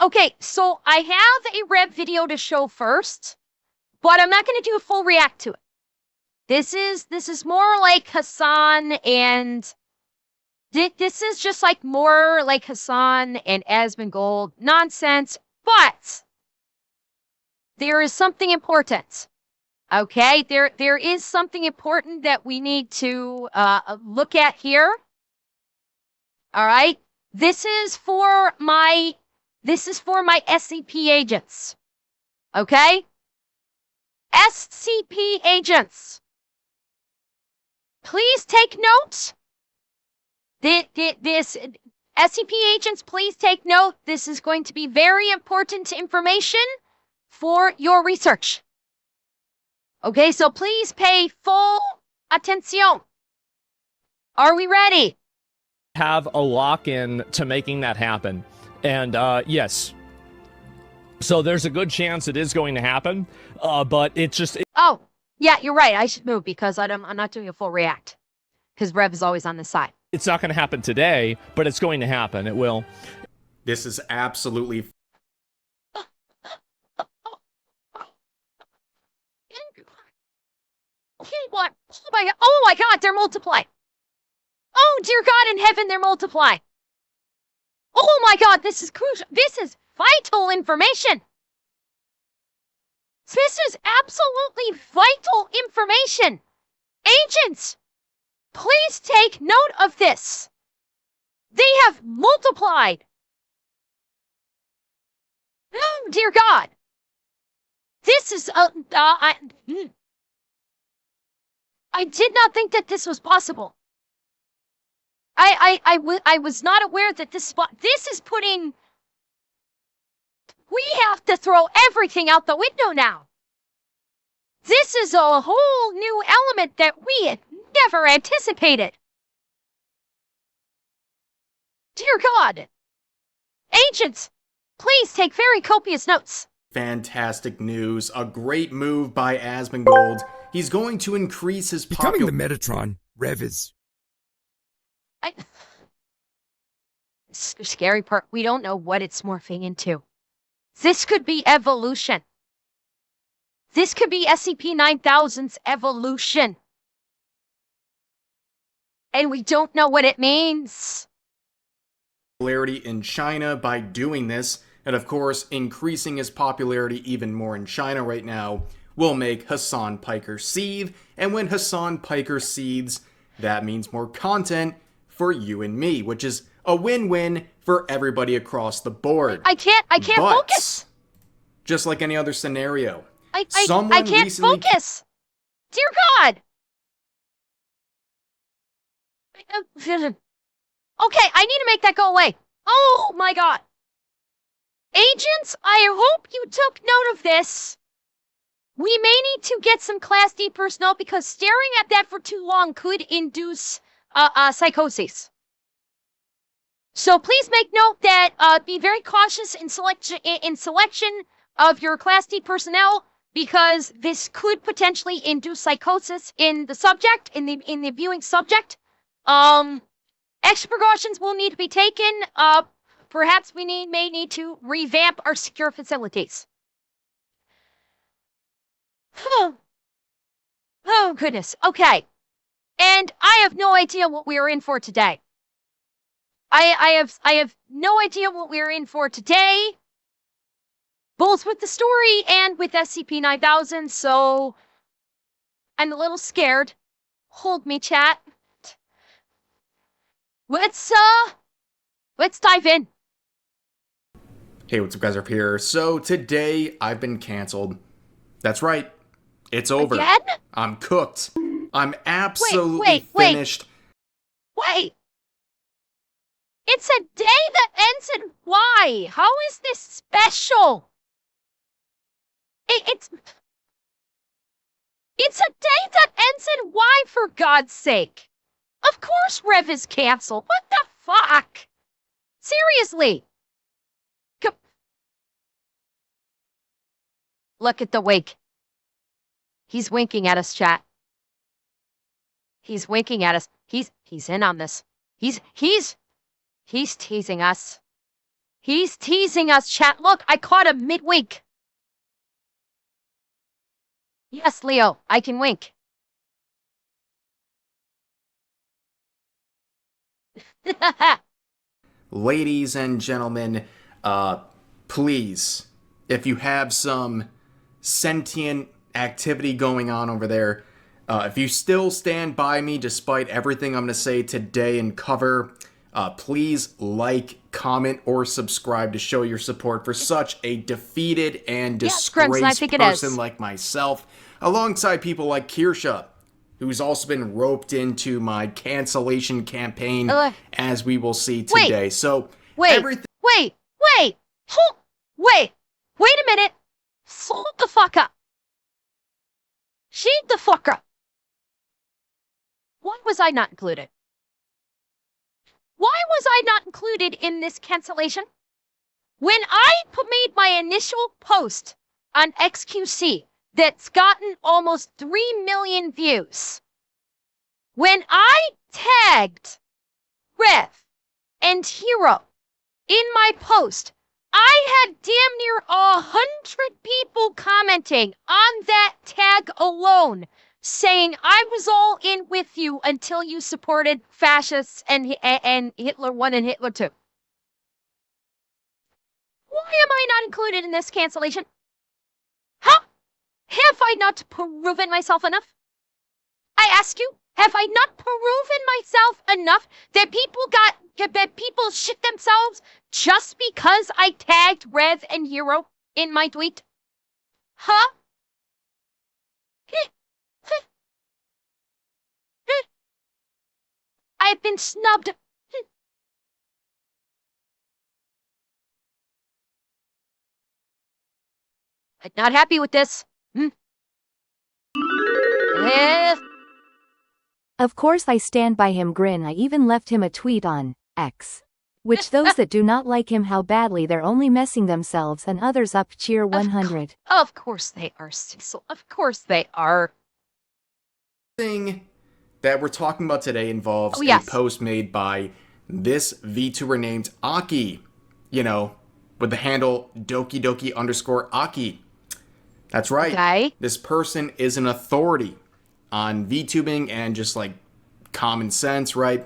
Okay, so I have a Rev video to show first, but I'm not going to do a full react to it. This is more like Hassan and this is just like more like Hassan and Asmongold nonsense, but there is something important. Okay, there is something important that we need to look at here. All right, this is for my SCP agents. Okay, SCP agents, please take note. This SCP agents, please take note. This is going to be very important information for your research. Okay, so please pay full attention. Are we ready? Have a lock-in to making that happen. And yes. So there's a good chance it is going to happen, but it's just... Oh, yeah, you're right. I should move because I'm not doing a full react. Because Rev is always on the side. It's not going to happen today, but it's going to happen. It will. This is absolutely... What? Oh my God, they're multiplying. Oh, dear God in heaven, they're multiplying. Oh my God, this is crucial. This is vital information. This is absolutely vital information. Agents, please take note of this. They have multiplied. Oh, dear God. This is, I did not think that this was possible. I was not aware that this is putting... We have to throw everything out the window now. This is a whole new element that we had never anticipated. Dear God. Agents, please take very copious notes. Fantastic news. A great move by Asmongold. He's going to increase his Becoming the Metatron, Rev is... This is the scary part. We don't know what it's morphing into. This could be evolution. This could be SCP-9000's evolution. And we don't know what it means. Popularity in China by doing this, and of course, increasing his popularity even more in China right now, will make Hassan Piker seethe, and when Hassan Piker seethes, that means more content for you and me, which is a win-win for everybody across the board. I can't focus. Just like any other scenario, I can't focus. Dear God. Okay, I need to make that go away. Oh my God. Agents, I hope you took note of this. We may need to get some Class D personnel because staring at that for too long could induce psychosis. So please make note that be very cautious in selection of your Class D personnel because this could potentially induce psychosis in the subject, in the viewing subject. Extra precautions will need to be taken. Perhaps we may need to revamp our secure facilities. Oh, goodness. Okay. And I have no idea what we are in for today. I have no idea what we are in for today. Both with the story and with SCP-9000, so I'm a little scared. Hold me, chat. Let's dive in. Hey, what's up guys, up here. So today, I've been canceled. That's right. It's over. Again? I'm cooked. I'm absolutely finished. Wait. It's a day that ends in Y. How is this special? It's a day that ends in Y, for God's sake. Of course Rev is canceled. What the fuck? Seriously. Look at the wink. He's winking at us, chat. He's winking at us. He's in on this. He's teasing us. He's teasing us, chat. Look, I caught him mid-wink. Yes, Leo, I can wink. Ladies and gentlemen, please, if you have some sentient activity going on over there, if you still stand by me despite everything I'm going to say today and cover, please like, comment, or subscribe to show your support for such a defeated and Yes, Crimson, I disgraced think it person is. like myself, alongside people like Kirsha, who's also been roped into my cancellation campaign, as we will see today. So, Wait, everything. wait, wait a minute. Hold the fuck up. Shut the fuck up. Why was I not included? Why was I not included in this cancellation? When I made my initial post on XQC that's gotten almost 3 million views, when I tagged Rev and Hero in my post, I had damn near 100 people commenting on that tag alone, saying I was all in with you until you supported fascists and Hitler 1 and Hitler 2. Why am I not included in this cancellation? Huh? Have I not proven myself enough? I ask you, have I not proven myself enough that people shit themselves just because I tagged Rev and Hero in my tweet? Huh? I've been snubbed. I'm not happy with this. Of course I stand by him. Grin. I even left him a tweet on X. Which those that do not like him how badly they're only messing themselves and others up cheer 100. Of course they are, Cecil. Of course they are. Thing that we're talking about today involves yes. a post made by this VTuber named Aki. You know, with the handle Doki_Aki. That's right. Okay. This person is an authority on VTubing and just like common sense, right?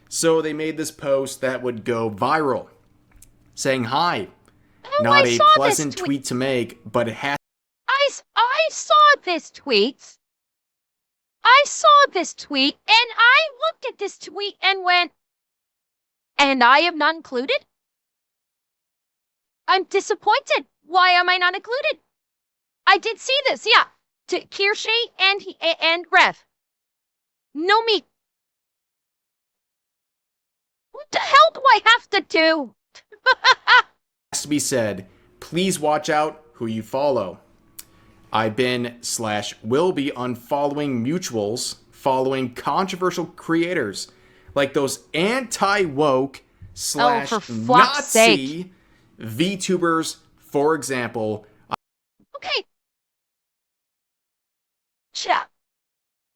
So they made this post that would go viral, saying, "Hi, not a pleasant tweet to make, but it has." I saw this tweet. I saw this tweet, and I looked at this tweet and went, "And I am not included? I'm disappointed. Why am I not included? I did see this, yeah. To Kirsche and Rev. No me. What the hell do I have to do?" Has to be said, please watch out who you follow. I've been/will be unfollowing mutuals, following controversial creators like those anti-woke / for fuck's sake. Nazi VTubers, for example. Okay. Chat.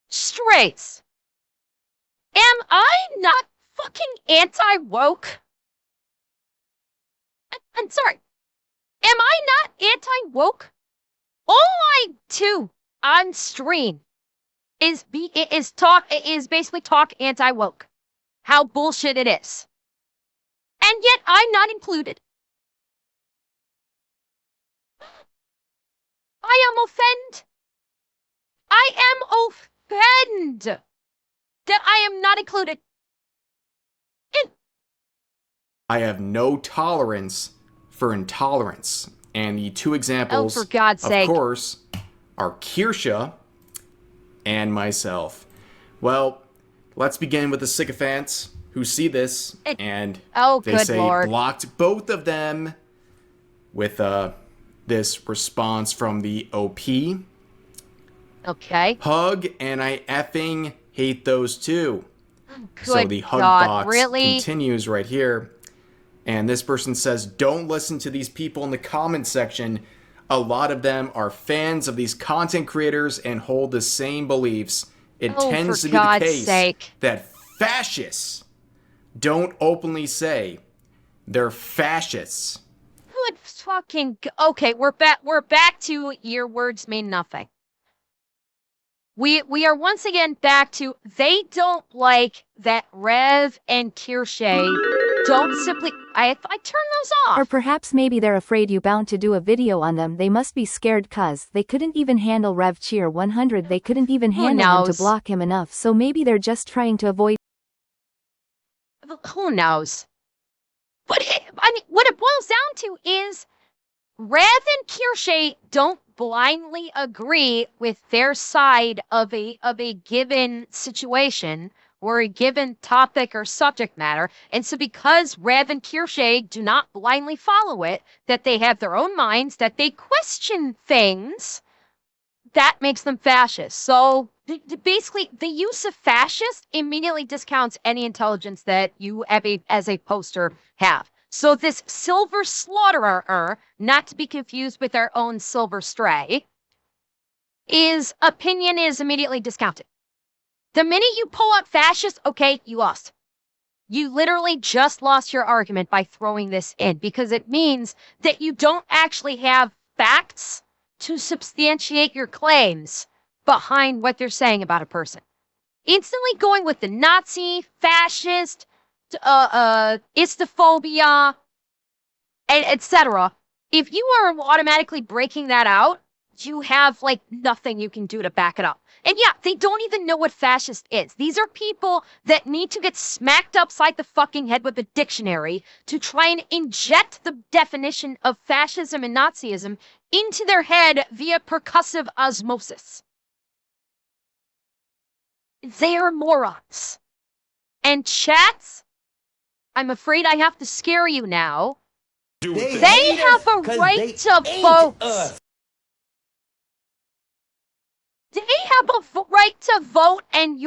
Strays. Am I not fucking anti-woke? I'm sorry. Am I not anti-woke? All I do on stream is basically talk anti-woke. How bullshit it is. And yet I'm not included. I am offended that I am not included. I have no tolerance for intolerance. And the two examples, for God's sake, of course, are Kirsha and myself. Well, let's begin with the sycophants who see this and they say Lord. Blocked both of them with this response from the OP. Okay. Hug, and I effing hate those two. Good So the hug God, box really? continues right here. And this person says, don't listen to these people in the comment section. A lot of them are fans of these content creators and hold the same beliefs. It tends to be the case that fascists don't openly say They're fascists. Good fucking. Okay, we're back. We're back to your words mean nothing. We are once again back to they don't like that Rev and Kirsche don't simply. I turn those off. Or perhaps maybe they're afraid you bound to do a video on them. They must be scared cuz they couldn't even handle Rev Cheer 100. They couldn't even Who handle him to knows? block him enough. So maybe they're just trying to avoid. Who knows? But I mean, what it boils down to is Rev and Kirsche don't blindly agree with their side of a given situation or a given topic or subject matter. And so because Rev and Kirsche do not blindly follow it, that they have their own minds, that they question things, that makes them fascist. So basically, the use of fascist immediately discounts any intelligence that you as a poster have. So this Silver Slaughterer, not to be confused with our own Silver Stray, opinion is immediately discounted. The minute you pull up fascist, okay, you lost. You literally just lost your argument by throwing this in because it means that you don't actually have facts to substantiate your claims behind what they're saying about a person. Instantly going with the Nazi, fascist, istophobia, etc. If you are automatically breaking that out, you have like nothing you can do to back it up. And yeah, they don't even know what fascist is. These are people that need to get smacked upside the fucking head with a dictionary to try and inject the definition of fascism and Nazism into their head via percussive osmosis. They are morons. And chats, I'm afraid I have to scare you now. They have a right to vote. They have a right to vote, and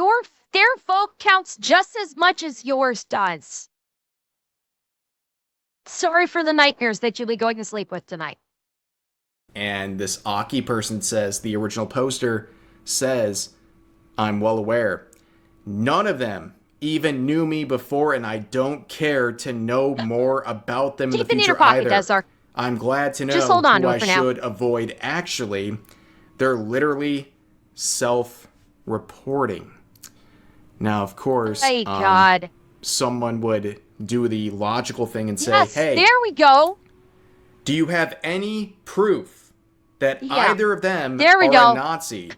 their vote counts just as much as yours does. Sorry for the nightmares that you'll be going to sleep with tonight. And this Aki person says, the original poster says, I'm well aware. None of them even knew me before, and I don't care to know more about them in the Keep it in your future pocket, either. Desar. I'm glad to know Just hold on who to it I for now. should avoid. Actually, they're literally self-reporting. Now, of course, My God. someone would do the logical thing and say, Yes, hey, there we go. do you have any proof that Yeah. either of them There we are go. a Nazi?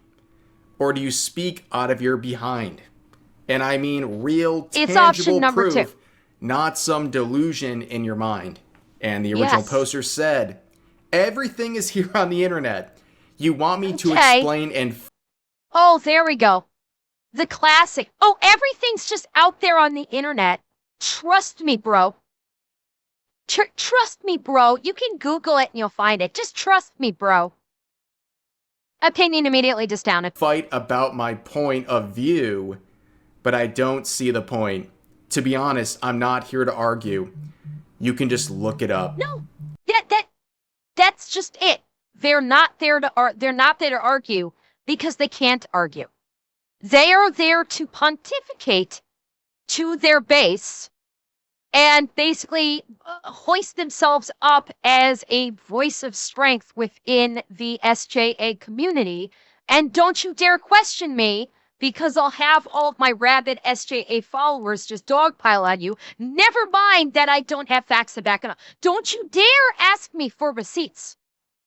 Or do you speak out of your behind? And I mean real, It's tangible option number proof, 2. not some delusion in your mind. And the original Yes. poster said, everything is here on the internet. You want me to Okay. explain and Oh, there we go. The classic. Oh, everything's just out there on the internet. Trust me, bro. Trust me, bro. You can Google it and you'll find it. Just trust me, bro. Opinion immediately discounted. fight about my point of view, but I don't see the point. To be honest, I'm not here to argue. You can just look it up. No, that's just it. They're not there to argue because they can't argue. They are there to pontificate to their base and basically hoist themselves up as a voice of strength within the SJA community. And don't you dare question me, because I'll have all of my rabid SJA followers just dogpile on you. Never mind that I don't have facts to back it up. Don't you dare ask me for receipts.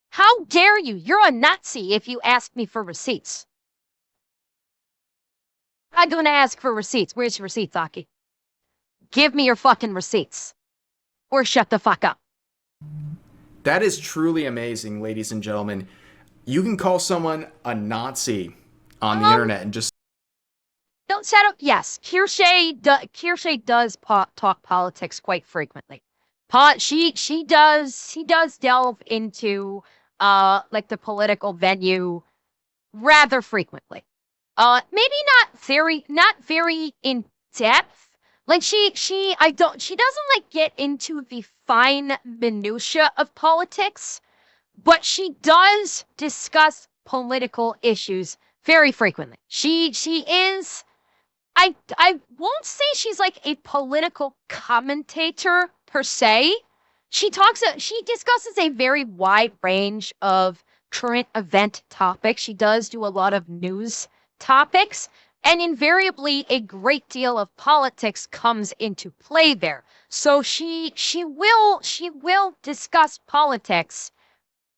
How dare you? You're a Nazi if you ask me for receipts. I'm going to ask for receipts. Where's your receipts, Aki? Give me your fucking receipts. Or shut the fuck up. That is truly amazing, ladies and gentlemen. You can call someone a Nazi on the internet and just Don't set up. Yes, Kirsche does talk politics quite frequently. She does delve into like the political venue rather frequently. Maybe not very in depth. Like she doesn't like get into the fine minutia of politics, but she does discuss political issues very frequently. She is, I won't say she's like a political commentator per se. She discusses a very wide range of current event topics. She does do a lot of news topics, and invariably a great deal of politics comes into play there. So she will discuss politics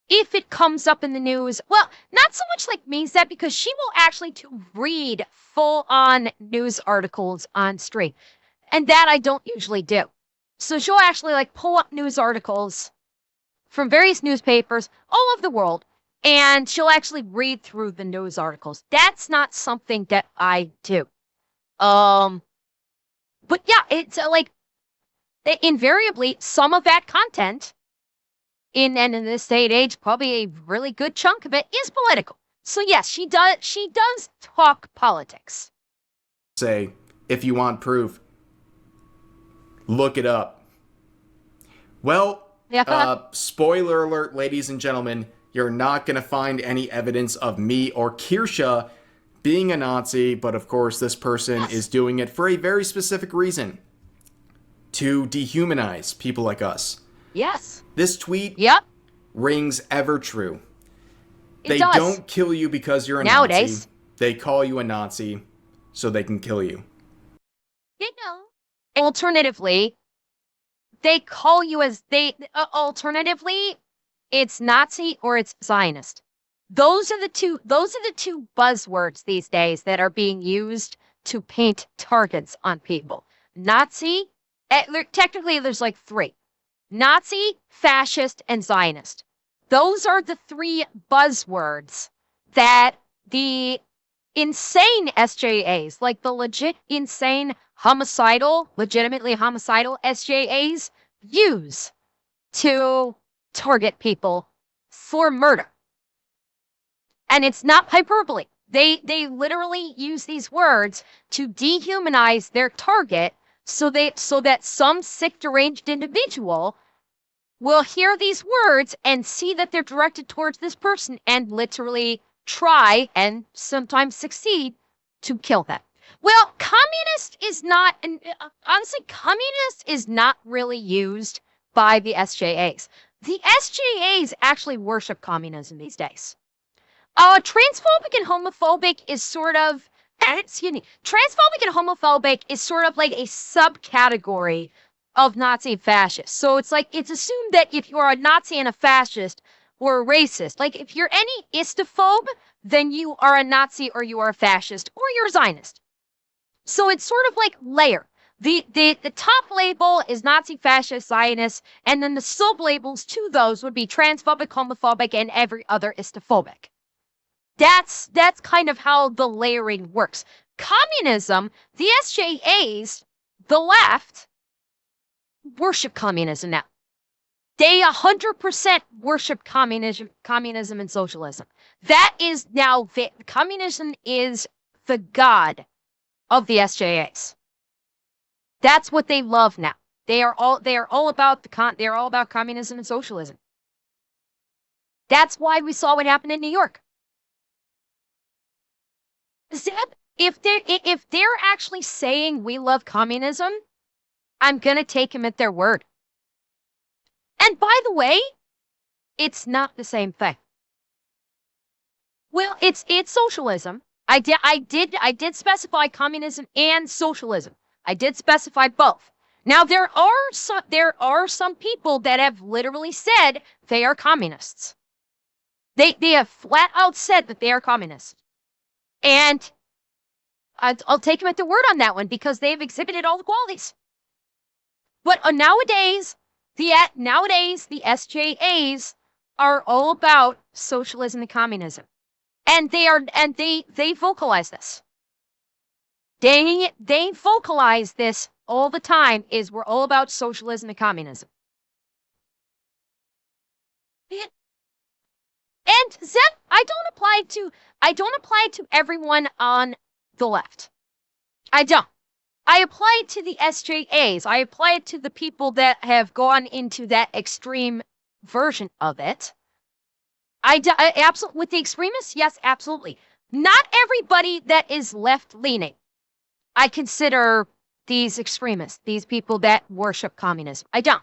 if it comes up in the news. Well, not so much like me, Zeb, because she will actually to read full-on news articles on stream. And that I don't usually do. So she'll actually like pull up news articles from various newspapers all over the world, and she'll actually read through the news articles. That's not something that I do. But yeah, it's like invariably some of that content in this day and age, probably a really good chunk of it is political. So yes, she does talk politics. Say, if you want proof, look it up. Well, spoiler alert, ladies and gentlemen, you're not going to find any evidence of me or Kirsha being a Nazi, but of course this person is doing it for a very specific reason. To dehumanize people like us. Yes. This tweet rings ever true. They don't kill you because you're a Nazi. They call you a Nazi so they can kill you. You know. Alternatively, they call you as alternatively, it's Nazi or it's Zionist. Those are the two buzzwords these days that are being used to paint targets on people. Nazi, technically there's like three. Nazi, fascist, and Zionist. Those are the three buzzwords that the insane SJAs, like the legitimately homicidal SJAs, use to target people for murder. And it's not hyperbole. They literally use these words to dehumanize their target so that some sick, deranged individual will hear these words and see that they're directed towards this person and literally try and sometimes succeed to kill them. Well, communist is not really used by the SJAs. The SJAs actually worship communism these days. Transphobic and homophobic is sort of, transphobic and homophobic is sort of like a subcategory of Nazi and fascist. So it's like, it's assumed that if you are a Nazi and a fascist or a racist, like if you're any istophobe, then you are a Nazi or you are a fascist or you're a Zionist. So it's sort of like layer. The top label is Nazi, fascist, Zionist, and then the sub-labels to those would be transphobic, homophobic, and every other istophobic. That's kind of how the layering works. Communism, the SJAs, the left, worship communism now. They 100% worship communism and socialism. That is now, communism is the god of the SJAs. That's what they love now. They are all about communism and socialism. That's why we saw what happened in New York. Zeb, if they're actually saying we love communism, I'm gonna take them at their word. And by the way, it's not the same thing. Well, it's socialism. I did specify communism and socialism. I did specify both. Now there are some people that have literally said they are communists. They have flat out said that they are communists. And I'll take them at their word on that one because they've exhibited all the qualities. But nowadays the SJAs are all about socialism and communism. And they vocalize this. They vocalize this all the time, is we're all about socialism and communism. And Zeb, I don't apply it to everyone on the left. I don't. I apply it to the SJAs. I apply it to the people that have gone into that extreme version of it. Absolutely, with the extremists, yes, absolutely. Not everybody that is left-leaning I consider these extremists, these people that worship communism. I don't.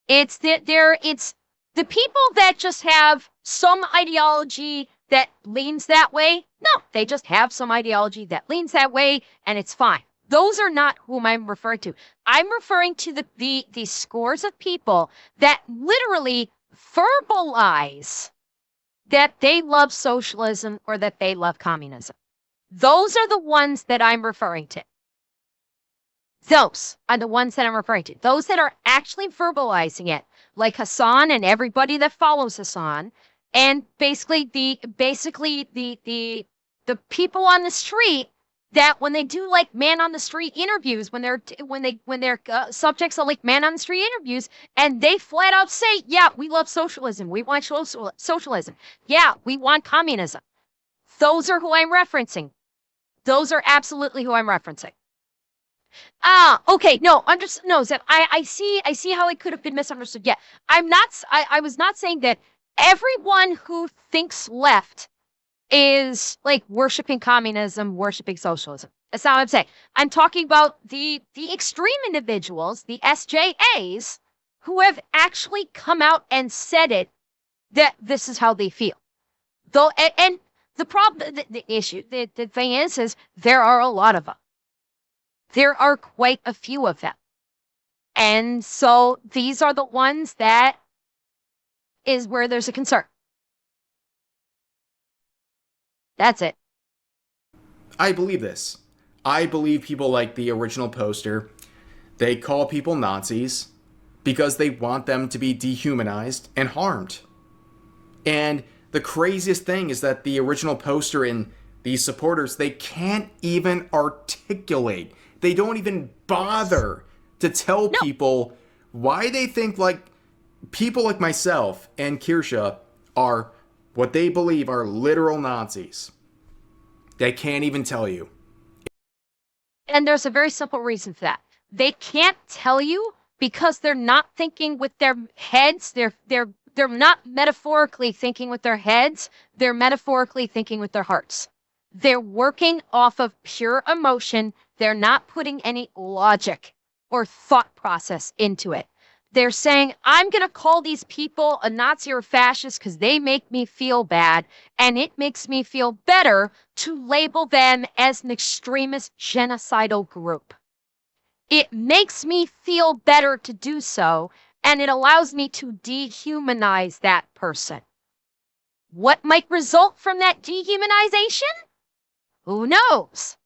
It's the people that just have some ideology that leans that way. No, they just have some ideology that leans that way, and it's fine. Those are not whom I'm referring to. I'm referring to the scores of people that literally verbalize that they love socialism or that they love communism. Those are the ones that I'm referring to. Those are the ones that I'm referring to. Those that are actually verbalizing it, like Hassan and everybody that follows Hassan, and basically the people on the street that when they do like man on the street interviews, when their subjects are like man on the street interviews, and they flat out say, yeah, we love socialism, we want socialism, yeah, we want communism. Those are who I'm referencing. Those are absolutely who I'm referencing. Okay, no, Zed, I see how it could have been misunderstood. Yeah, I was not saying that everyone who thinks left is like worshiping communism, worshiping socialism. That's not what I'm saying. I'm talking about the extreme individuals, the SJAs, who have actually come out and said it, that this is how they feel. Though, and the problem, the issue, the thing is there are a lot of them. There are quite a few of them. And so these are the ones that is where there's a concern. That's it. I believe this. I believe people like the original poster. They call people Nazis because they want them to be dehumanized and harmed. And the craziest thing is that the original poster and these supporters, they can't even articulate. They don't even bother to tell people why they think like people like myself and Kirsha are what they believe are literal Nazis. They can't even tell you. And there's a very simple reason for that. They can't tell you because they're not thinking with their heads. They're not metaphorically thinking with their heads. They're metaphorically thinking with their hearts. They're working off of pure emotion. They're not putting any logic or thought process into it. They're saying, I'm going to call these people a Nazi or a fascist because they make me feel bad, and it makes me feel better to label them as an extremist genocidal group. It makes me feel better to do so, and it allows me to dehumanize that person. What might result from that dehumanization? Who knows?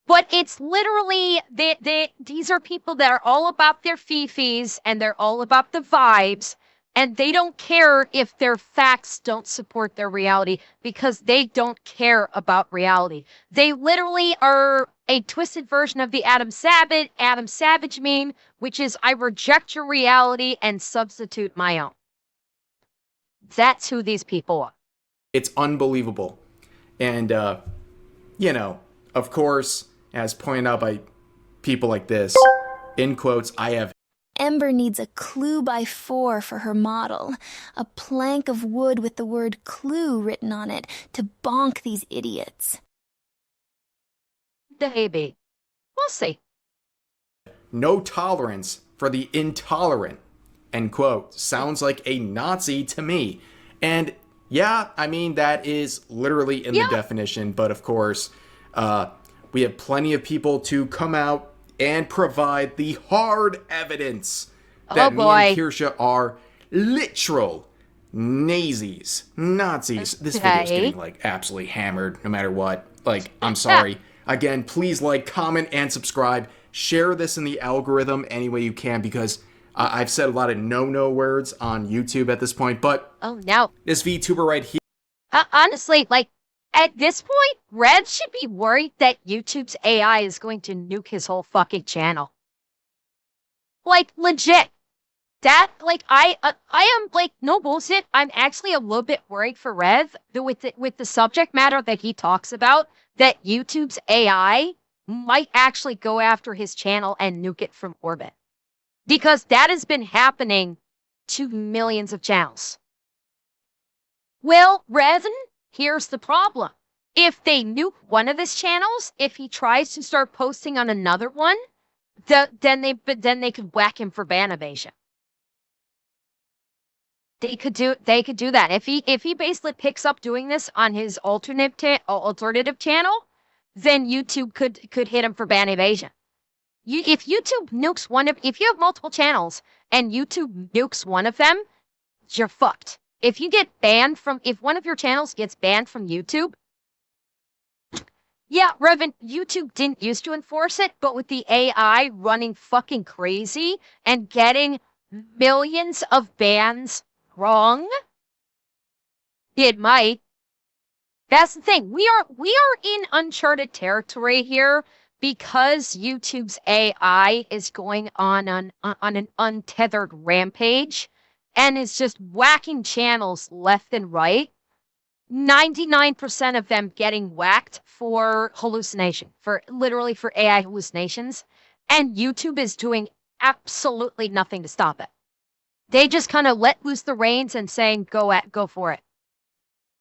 But it's literally, these are people that are all about their fifis and they're all about the vibes, and they don't care if their facts don't support their reality because they don't care about reality. They literally are a twisted version of the Adam Savage meme, which is I reject your reality and substitute my own. That's who these people are. It's unbelievable. And, of course, as pointed out by people like this, in quotes, I have Ember needs a clue by 4 for her model. A plank of wood with the word clue written on it to bonk these idiots. Maybe. We'll see. no tolerance for the intolerant, end quote. Sounds like a Nazi to me. And yeah, I mean, that is literally in the definition, but of course, we have plenty of people to come out and provide the hard evidence that me and Kirsha are literal Nazis. This video's getting, like, absolutely hammered no matter what. Like, I'm sorry. Again, please like, comment, and subscribe. Share this in the algorithm any way you can, because I've said a lot of no-no words on YouTube at this point, but this VTuber right here. Honestly, like, at this point, Red should be worried that YouTube's AI is going to nuke his whole fucking channel. Like, legit. That, like, I am, like, no bullshit. I'm actually a little bit worried for Rev with the subject matter that he talks about, that YouTube's AI might actually go after his channel and nuke it from orbit. Because that has been happening to millions of channels. Well, Rev, here's the problem. If they nuke one of his channels, if he tries to start posting on another one, then they could whack him for ban evasion. They could do that. If he basically picks up doing this on his alternative channel, then YouTube could hit him for ban evasion. If YouTube nukes if you have multiple channels and YouTube nukes one of them, you're fucked. If one of your channels gets banned from YouTube, yeah, Revan, YouTube didn't used to enforce it, but with the AI running fucking crazy and getting millions of bans wrong, it might. That's the thing. We are in uncharted territory here because YouTube's AI is going on an untethered rampage and is just whacking channels left and right. 99% of them getting whacked for hallucination, for AI hallucinations, and YouTube is doing absolutely nothing to stop it. They just kind of let loose the reins and saying, go for it.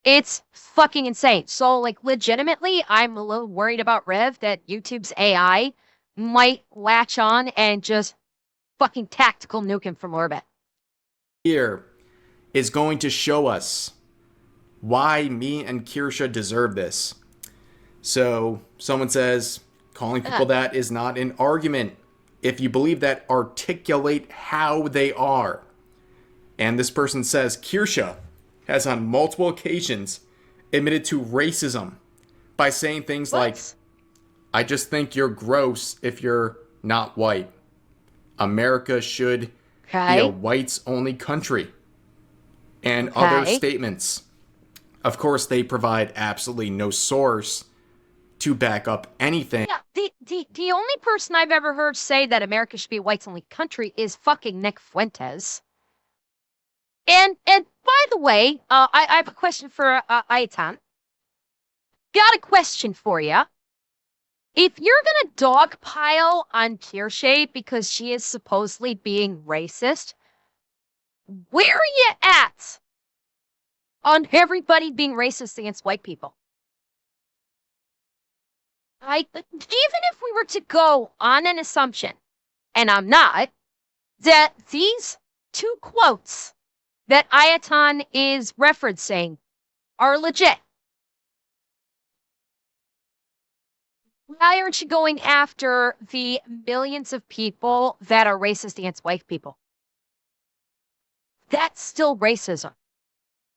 It's fucking insane. So, like, legitimately, I'm a little worried about Rev that YouTube's AI might latch on and just fucking tactical nuke him from orbit. Here is going to show us why me and Kirsha deserve this. So, someone says, calling people that is not an argument. If you believe that, articulate how they are. And this person says, Kirsha has on multiple occasions admitted to racism by saying things like, I just think you're gross if you're not white. America should be a whites-only country. And other statements. Of course, they provide absolutely no source to back up anything. Yeah, the only person I've ever heard say that America should be a whites-only country is fucking Nick Fuentes. And by the way, I have a question for Ayatan. Got a question for you. If you're gonna dogpile on Kirsha because she is supposedly being racist, where are you at on everybody being racist against white people? Even if we were to go on an assumption, and I'm not, that these two quotes that Ayatan is referencing are legit, why aren't you going after the millions of people that are racist against white people? That's still racism.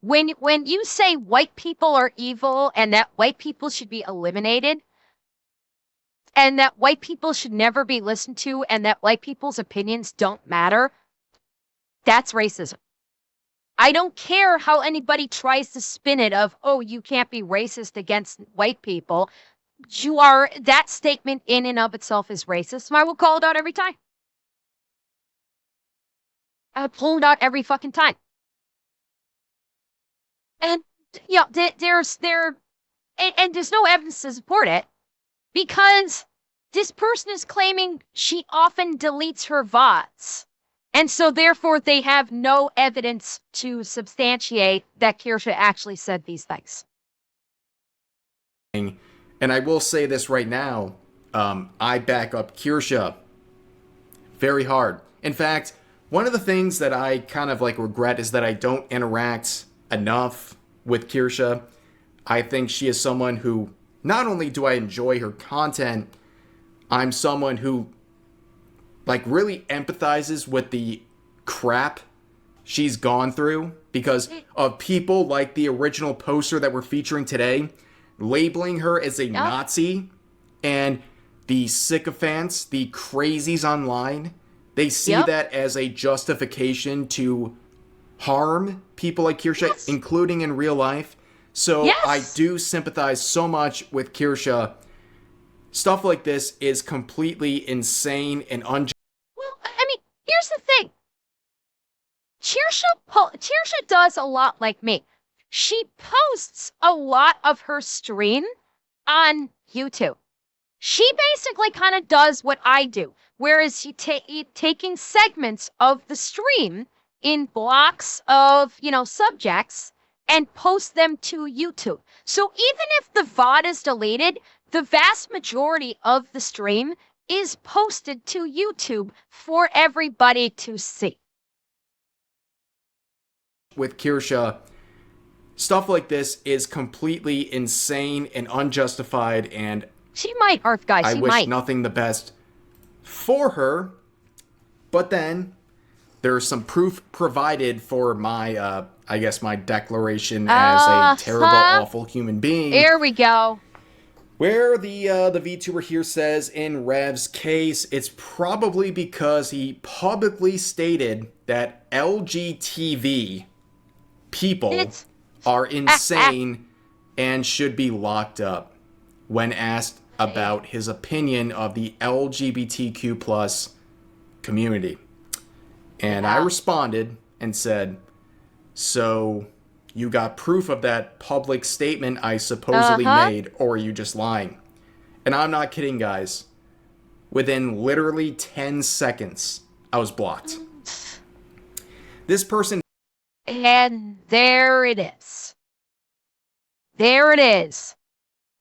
When you say white people are evil and that white people should be eliminated, and that white people should never be listened to, and that white people's opinions don't matter, that's racism. I don't care how anybody tries to spin it of, oh, you can't be racist against white people. That statement in and of itself is racist, and I will call it out every time. I pull it out every fucking time. And, yeah, there's no evidence to support it, because this person is claiming she often deletes her VODs. And so, therefore, they have no evidence to substantiate that Kirsha actually said these things. And I will say this right now, I back up Kirsha very hard. In fact, one of the things that I kind of regret is that I don't interact enough with Kirsha. I think she is someone who, not only do I enjoy her content, I'm someone who really empathizes with the crap she's gone through because of people like the original poster that we're featuring today, labeling her as a Nazi, and the sycophants, the crazies online, they see that as a justification to harm people like Kirsha, including in real life. So I do sympathize so much with Kirsha. Stuff like this is completely insane and unjust. Well, I mean, here's the thing. Kirsha does a lot like me. She posts a lot of her stream on YouTube. She basically kind of does what I do, whereas she taking segments of the stream in blocks of, subjects and post them to YouTube. So even if the VOD is deleted, the vast majority of the stream is posted to YouTube for everybody to see. With Kirsha, stuff like this is completely insane and unjustified, and She might, Earth guy. I She wish might. nothing the best for her. But then there's some proof provided for my, I guess, my declaration as a terrible, awful human being. Here we go. Where the VTuber here says, in Rev's case, it's probably because he publicly stated that LGTV people are insane and should be locked up when asked about his opinion of the LGBTQ plus community. And I responded and said, so you got proof of that public statement I supposedly made, or are you just lying? And I'm not kidding, guys. Within literally 10 seconds, I was blocked. This person... And there it is. There it is.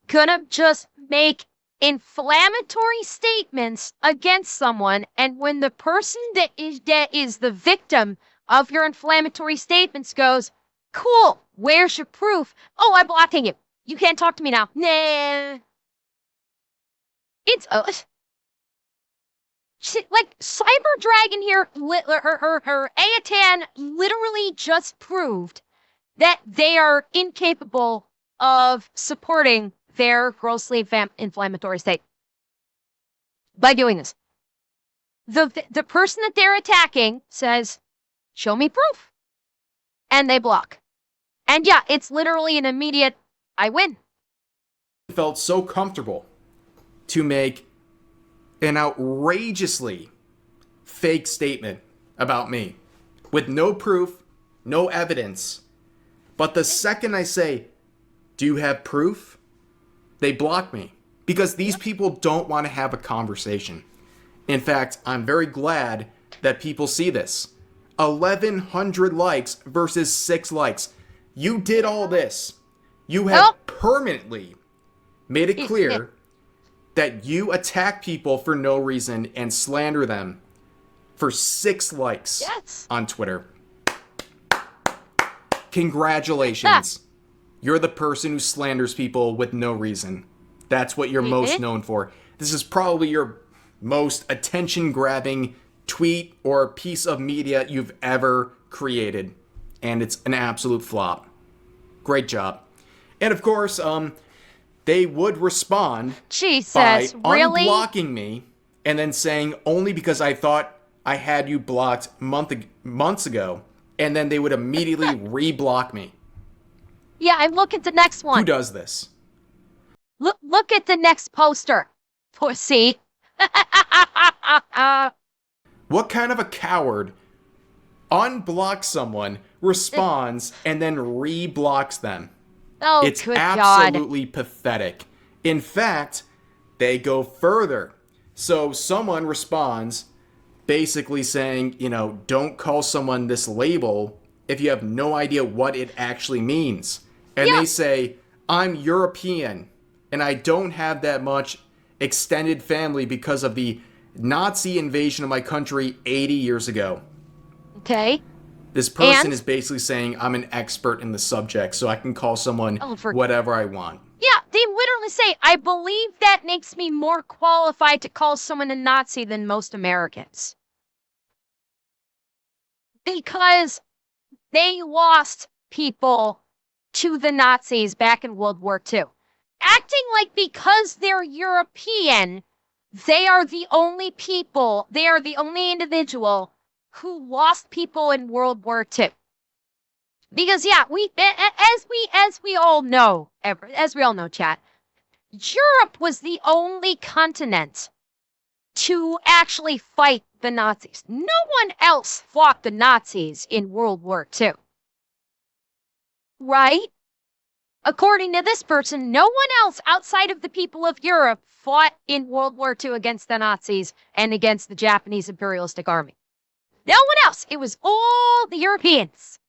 Gonna just make inflammatory statements against someone, and when the person that is the victim of your inflammatory statements goes, cool, where's your proof? Oh, I'm blocking you. You can't talk to me now. Nah. It's like Cyber Dragon here, her Aatan literally just proved that they are incapable of supporting their grossly inflammatory state by doing this. The person that they're attacking says, show me proof. And they block. And yeah, it's literally an immediate, I win. Felt so comfortable to make an outrageously fake statement about me with no proof, no evidence. But the second I say, do you have proof? They block me because these people don't want to have a conversation. In fact, I'm very glad that people see this. 1,100 likes versus 6 likes. You did all this. You have permanently made it clear that you attack people for no reason and slander them for 6 likes on Twitter. Congratulations. You're the person who slanders people with no reason. That's what you're most known for. This is probably your most attention-grabbing tweet or piece of media you've ever created. And it's an absolute flop. Great job. And of course, they would respond by unblocking me and then saying only because I thought I had you blocked months ago, and then they would immediately re-block me. Yeah, I'm looking at the next one. Who does this? Look at the next poster, pussy. What kind of a coward unblocks someone, responds, and then re-blocks them? Oh, it's good absolutely God. pathetic. In fact, they go further. So someone responds basically saying, you know, don't call someone this label if you have no idea what it actually means. And they say, I'm European and I don't have that much extended family because of the Nazi invasion of my country 80 years ago. Okay. This person is basically saying I'm an expert in the subject, so I can call someone whatever I want. Yeah, they literally say, I believe that makes me more qualified to call someone a Nazi than most Americans. Because they lost people to the Nazis back in World War II. Acting like because they're European, they are the only people, they are the only individual who lost people in World War II. Because yeah, as we all know, chat, Europe was the only continent to actually fight the Nazis. No one else fought the Nazis in World War II. Right? According to this person, no one else outside of the people of Europe fought in World War II against the Nazis and against the Japanese imperialistic army. No one else. It was all the Europeans.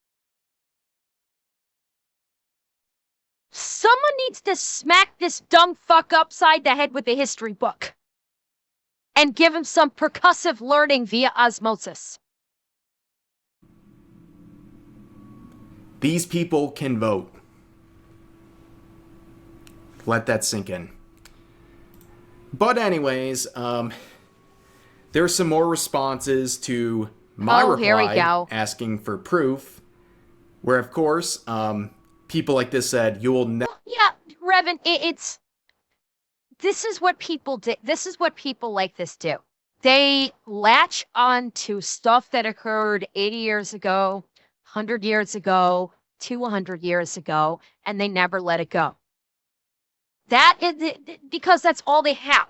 Someone needs to smack this dumb fuck upside the head with a history book. and give him some percussive learning via osmosis. These people can vote. Let that sink in. But anyways, there's some more responses to my Here we reply go. asking for proof, where of course, people like this said, you will never. Yeah, Revan, it's... This is what people do. This is what people like this do. They latch on to stuff that occurred 80 years ago, 100 years ago, 200 years ago, and they never let it go. That is because that's all they have.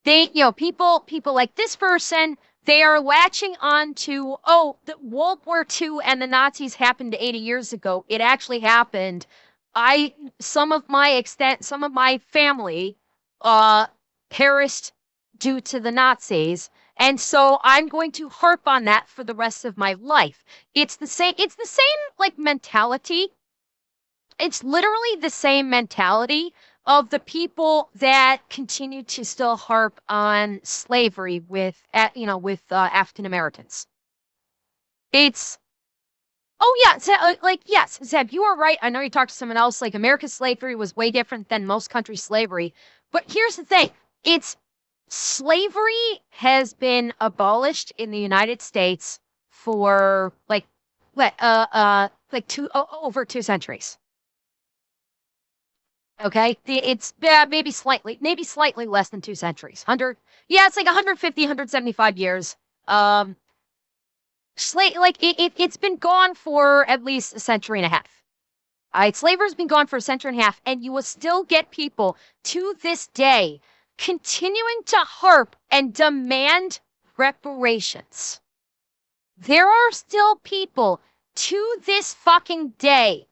They, people like this person, they are latching on to, the World War II and the Nazis happened 80 years ago. It actually happened. Some of my family, perished due to the Nazis. And so I'm going to harp on that for the rest of my life. It's the same like mentality. It's literally the same mentality of the people that continue to still harp on slavery with African Americans. It's, yes, Zeb, you are right. I know you talked to someone else, like America's slavery was way different than most countries' slavery. But here's the thing. Slavery has been abolished in the United States for over 2 centuries. Okay, it's maybe slightly less than 2 centuries. It's like 150, 175 years. It's been gone for at least a century and a half. Slavery's been gone for a century and a half, and you will still get people to this day continuing to harp and demand reparations. There are still people to this fucking day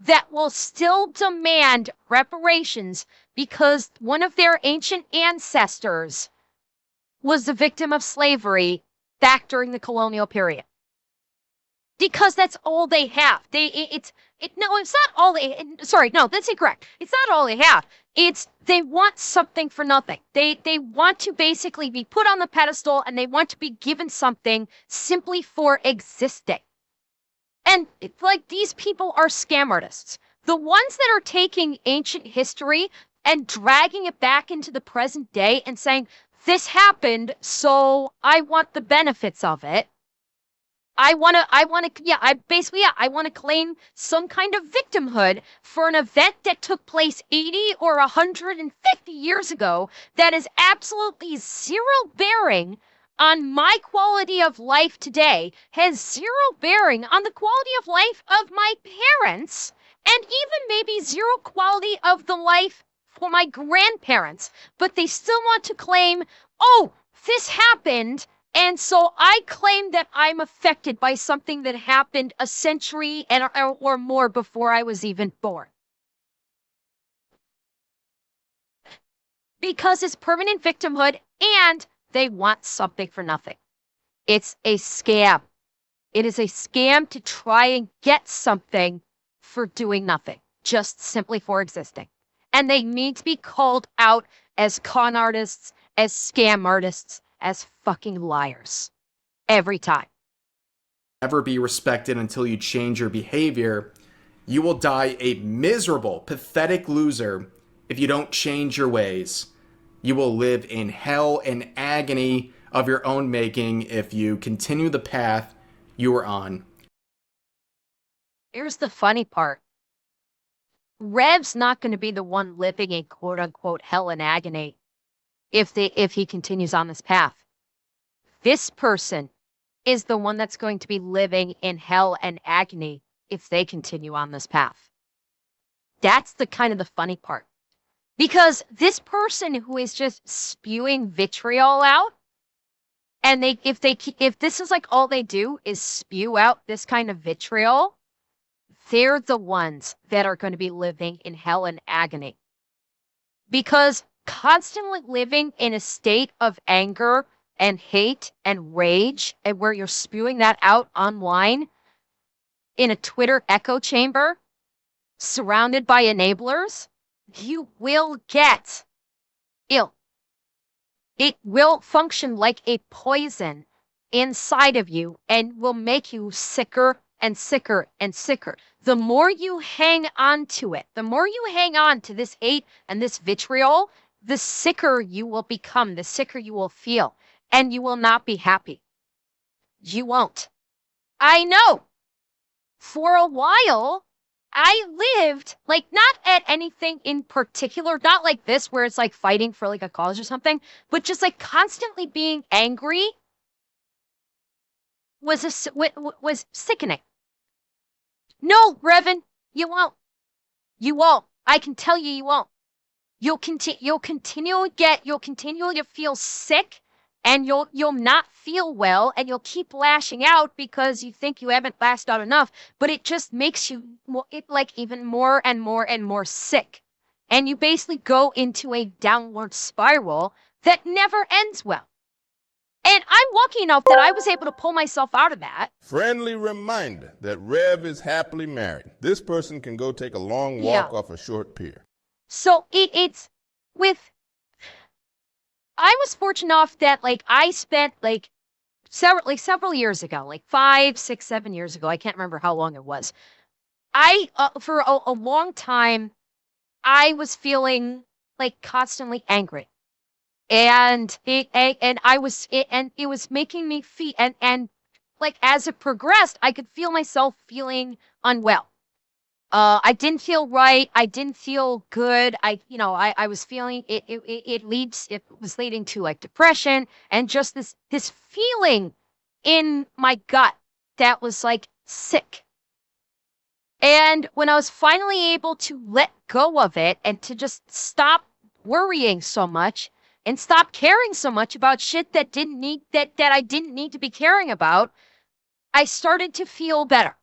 that will still demand reparations because one of their ancient ancestors was the victim of slavery back during the colonial period. Because that's all they have. It's not all they, sorry, no, that's incorrect. It's not all they have. They want something for nothing. They want to basically be put on the pedestal and they want to be given something simply for existing. And it's like these people are scam artists. The ones that are taking ancient history and dragging it back into the present day and saying, this happened, so I want the benefits of it. I want to claim some kind of victimhood for an event that took place 80 or 150 years ago that is absolutely zero bearing on my quality of life today, has zero bearing on the quality of life of my parents, and even maybe zero quality of the life for my grandparents. But they still want to claim, this happened, and so I claim that I'm affected by something that happened a century or more before I was even born. Because it's permanent victimhood and they want something for nothing. It's a scam. It is a scam to try and get something for doing nothing, just simply for existing. And they need to be called out as con artists, as scam artists, as fucking liars. Every time. Never be respected until you change your behavior. You will die a miserable, pathetic loser if you don't change your ways. You will live in hell and agony of your own making if you continue the path you are on. Here's the funny part. Rev's not going to be the one living in quote-unquote hell and agony if he continues on this path. This person is the one that's going to be living in hell and agony if they continue on this path. That's the kind of the funny part. Because this person who is just spewing vitriol out, and if this is like all they do is spew out this kind of vitriol, they're the ones that are going to be living in hell and agony. Because constantly living in a state of anger and hate and rage, and where you're spewing that out online in a Twitter echo chamber, surrounded by enablers, you will get ill. it will function like a poison inside of you and will make you sicker and sicker and sicker. The more you hang on to it, the more you hang on to this hate and this vitriol, the sicker you will become, the sicker you will feel, and you will not be happy. You won't. I know. For a while, I lived, like, not at anything in particular, not like this where it's like fighting for like a cause or something, but just like constantly being angry was sickening. No, Revan, you won't. You won't. I can tell you, you won't. You'll continually feel sick, and you'll not feel well, and you'll keep lashing out because you think you haven't lashed out enough, but it just makes you even more and more and more sick. And you basically go into a downward spiral that never ends well. And I'm lucky enough that I was able to pull myself out of that. Friendly reminder that Rev is happily married. This person can go take a long walk off a short pier. So it's with, I was fortunate enough that like I spent like several years ago, like 5, 6, 7 years ago, I can't remember how long it was. For a long time, I was feeling like constantly angry. And it was making me feel, and like as it progressed, I could feel myself feeling unwell. I didn't feel right. I didn't feel good. I was feeling it was leading to like depression and just this feeling in my gut that was like sick. And when I was finally able to let go of it and to just stop worrying so much and stop caring so much about shit that I didn't need to be caring about, I started to feel better.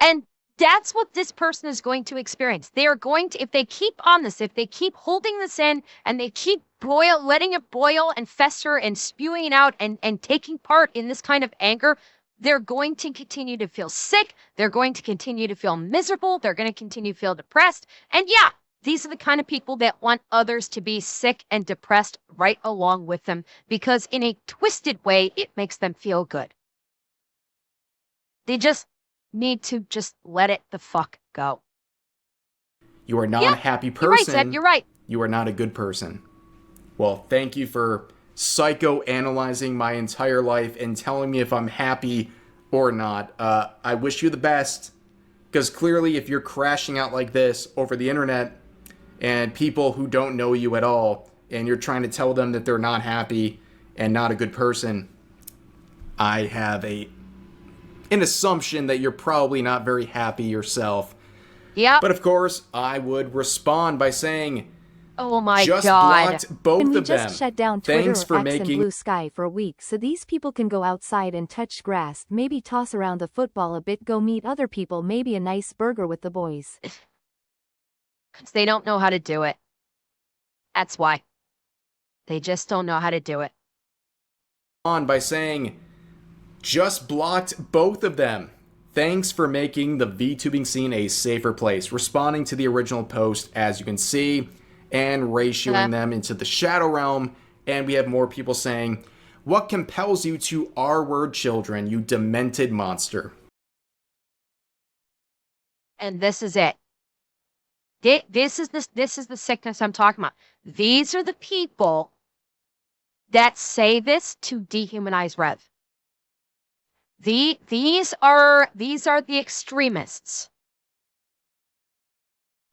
And that's what this person is going to experience. They are going to, if they keep on this, if they keep holding this in and they keep letting it boil and fester and spewing it out and taking part in this kind of anger, they're going to continue to feel sick. They're going to continue to feel miserable. They're going to continue to feel depressed. And yeah, these are the kind of people that want others to be sick and depressed right along with them because in a twisted way, it makes them feel good. They just need to just let it the fuck go. You are not a happy person. You're right, Zed, you're right. You are not a good person. Well, thank you for psychoanalyzing my entire life and telling me if I'm happy or not. I wish you the best, because clearly if you're crashing out like this over the internet and people who don't know you at all, and you're trying to tell them that they're not happy and not a good person, I have an assumption that you're probably not very happy yourself. Yeah. But of course, I would respond by saying, oh my just God. blocked both And we of them. just shut down Twitter, Thanks for X, making and Blue Sky for a week so these people can go outside and touch grass, maybe toss around the football a bit, go meet other people, maybe a nice burger with the boys. Because they don't know how to do it. That's why. They just don't know how to do it. on by saying, just blocked both of them. Thanks for making the VTubing scene a safer place. Responding to the original post, as you can see, and ratioing them into the Shadow Realm. And we have more people saying, what compels you to R-word children, you demented monster? And this is it. This is the sickness I'm talking about. These are the people that say this to dehumanize Rev. These are the extremists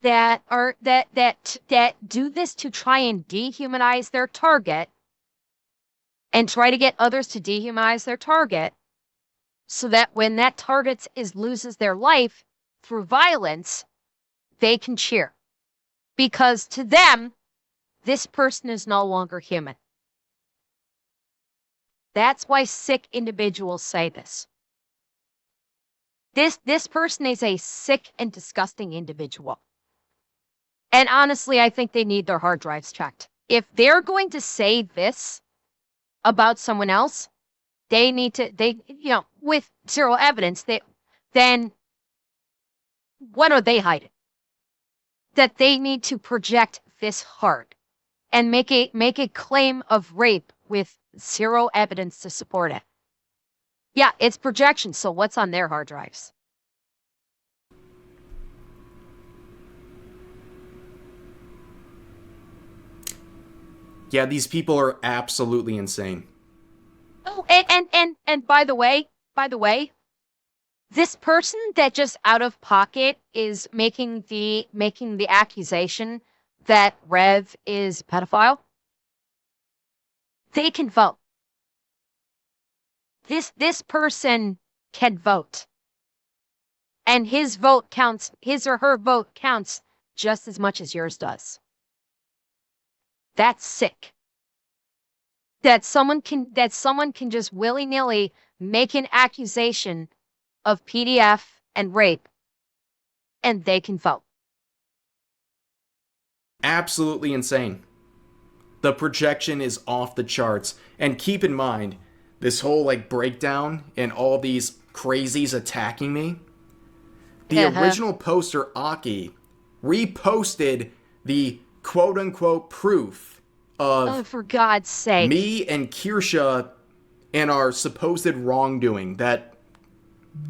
that do this to try and dehumanize their target and try to get others to dehumanize their target, so that when that target loses their life through violence, they can cheer. Because to them, this person is no longer human. That's why sick individuals say this. This person is a sick and disgusting individual. And honestly, I think they need their hard drives checked. If they're going to say this about someone else, they need to, with zero evidence, then what are they hiding? That they need to project this hard and make a claim of rape with zero evidence to support it. Yeah, it's projection, so what's on their hard drives? Yeah, these people are absolutely insane. Oh, and by the way, this person that just out of pocket is making the accusation that Rev is a pedophile, they can vote. This person can vote. And his vote counts, his or her vote counts just as much as yours does. That's sick. That someone can just willy-nilly make an accusation of PDF and rape, and they can vote. Absolutely insane. The projection is off the charts. And keep in mind, this whole like breakdown and all these crazies attacking me. The original poster, Aki, reposted the quote-unquote proof of Oh, for God's sake. me and Kirsha and our supposed wrongdoing that,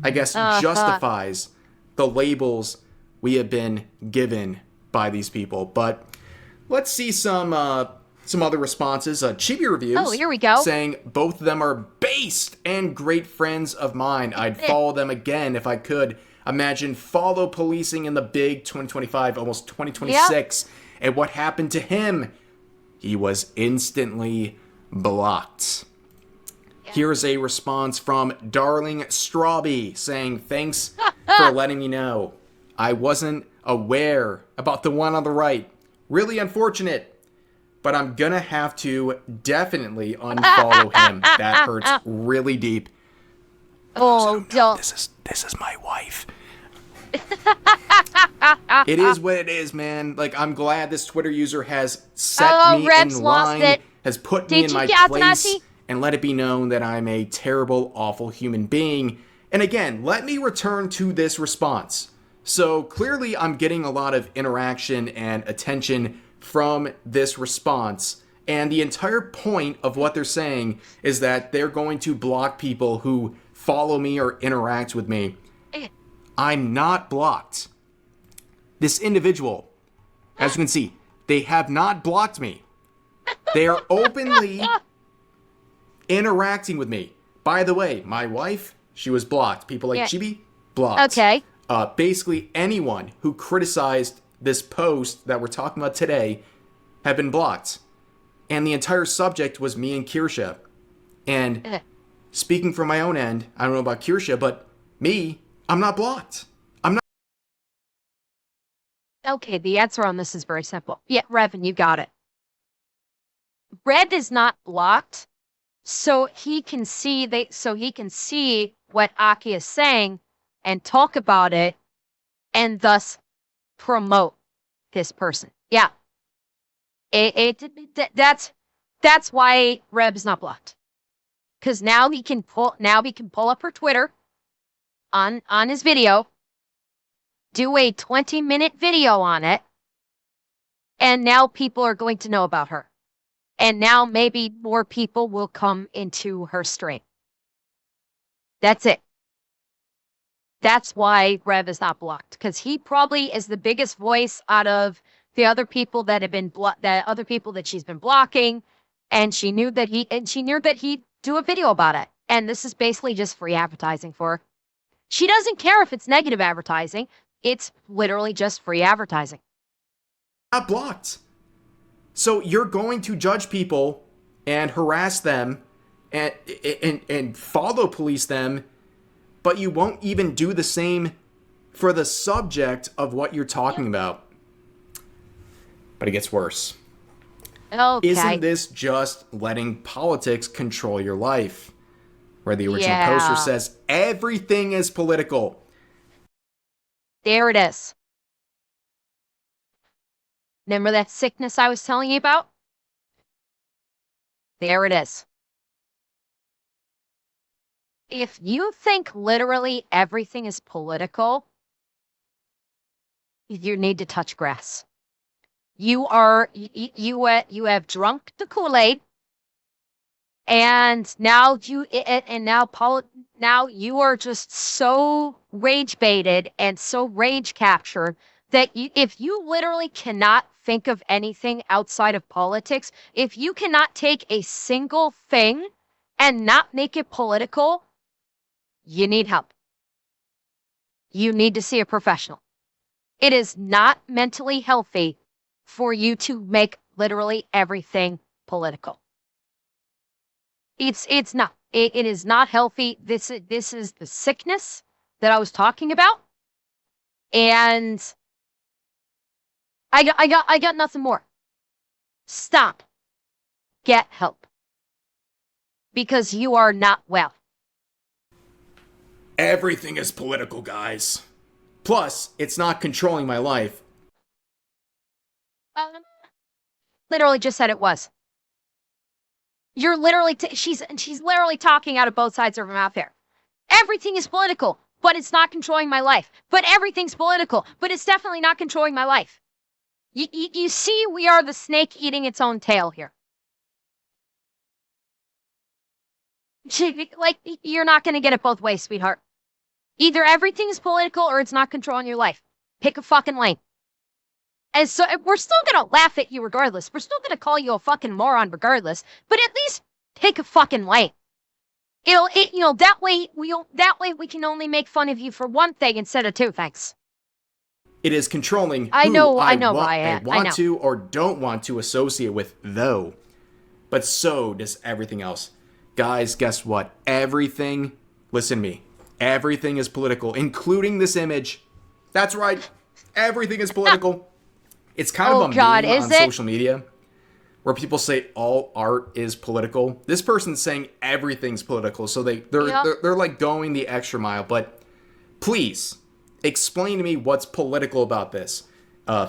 I guess, justifies the labels we have been given by these people. But let's see some other responses. Chibi Reviews. Oh, here we go. Saying both of them are based and great friends of mine. I'd follow them again if I could. Imagine follow policing in the big 2025, almost 2026. And what happened to him? He was instantly blocked. Here's a response from Darling Strawby saying, thanks for letting me know. I wasn't aware about the one on the right. Really unfortunate. But I'm gonna have to definitely unfollow him. That hurts really deep. Oh, don't. This is my wife. It is what it is, man. Like, I'm glad this Twitter user has set me Reb's in lost line, it. has put Did me in you my get place, Athanasi? and let it be known that I'm a terrible, awful human being. And again, let me return to this response. So clearly I'm getting a lot of interaction and attention from this response. And the entire point of what they're saying is that they're going to block people who follow me or interact with me. I'm not blocked. This individual, as you can see, they have not blocked me. They are openly interacting with me. By the way, my wife, she was blocked. People like Chibi, blocked. Okay. Basically, anyone who criticized this post that we're talking about today have been blocked. And the entire subject was me and Kirsha. And speaking from my own end, I don't know about Kirsha, but me, I'm not blocked. I'm not. Okay, the answer on this is very simple. Yeah, Revan, you got it. Red is not blocked, so he can see what Aki is saying and talk about it, and thus promote this person. Yeah, that's why Reb is not blocked, because now he can pull up her Twitter on his video, do a 20-minute video on it, and now people are going to know about her. And now maybe more people will come into her stream. That's it. That's why Rev is not blocked, because he probably is the biggest voice out of the other people that have been that she's been blocking, and she knew that he'd do a video about it. And this is basically just free advertising for her. She doesn't care if it's negative advertising. It's literally just free advertising. Not blocked. So you're going to judge people and harass them and follow police them, but you won't even do the same for the subject of what you're talking about. But it gets worse. Okay. Isn't this just letting politics control your life? Where the original poster says everything is political. There it is. Remember that sickness I was telling you about? There it is. If you think literally everything is political, you need to touch grass. You have drunk the Kool-Aid, and now now you are just so rage baited and so rage captured that if you literally cannot think of anything outside of politics, if you cannot take a single thing and not make it political, you need help. You need to see a professional. It is not mentally healthy for you to make literally everything political. It's not. It is not healthy. This is the sickness that I was talking about, and I got nothing more. Stop. Get help, because you are not well. Everything is political, guys. Plus, it's not controlling my life. Literally just said it was. You're literally she's literally talking out of both sides of her mouth here. Everything is political, but it's not controlling my life. But everything's political, but it's definitely not controlling my life. You see, we are the snake eating its own tail here. Like, you're not going to get it both ways, sweetheart. Either everything's political or it's not controlling your life. Pick a fucking lane. And so we're still going to laugh at you regardless. We're still going to call you a fucking moron regardless. But at least pick a fucking lane. That way we can only make fun of you for one thing instead of two things. It is controlling who I know, I Ryan. want to or don't want to associate with, though. But so does everything else. Guys, guess what? Everything, listen to me, everything is political, including this image. That's right. Everything is political. It's kind of a meme on social media where people say all art is political. This person's saying everything's political, so they're like going the extra mile. But please explain to me what's political about this.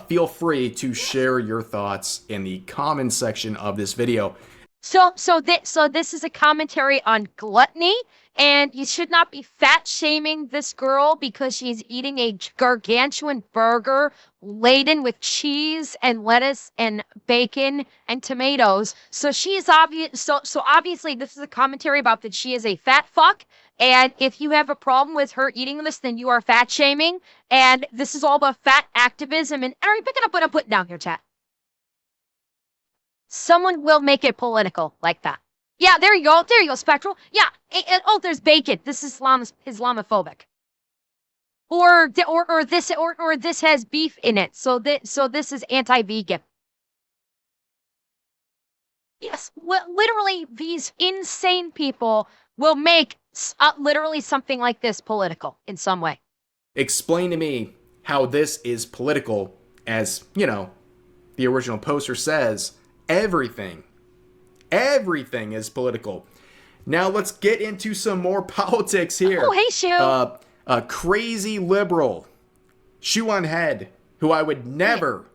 Feel free to share your thoughts in the comment section of this video. So this is a commentary on gluttony, and you should not be fat shaming this girl because she's eating a gargantuan burger laden with cheese and lettuce and bacon and tomatoes. So she's obvious. So obviously this is a commentary about that she is a fat fuck. And if you have a problem with her eating this, then you are fat shaming. And this is all about fat activism. And are you picking up what I'm putting down here, chat? Someone will make it political like that. Yeah, there you go. There you go, Spectral. Yeah. Oh, there's bacon. This is Islamophobic. Or this has beef in it. So this is anti-vegan. Yes, literally these insane people will make literally something like this political in some way. Explain to me how this is political, as, the original poster says. Everything is political. Now let's get into some more politics here. Oh, hey, Shu. A crazy liberal, Shoe on Head, who I would never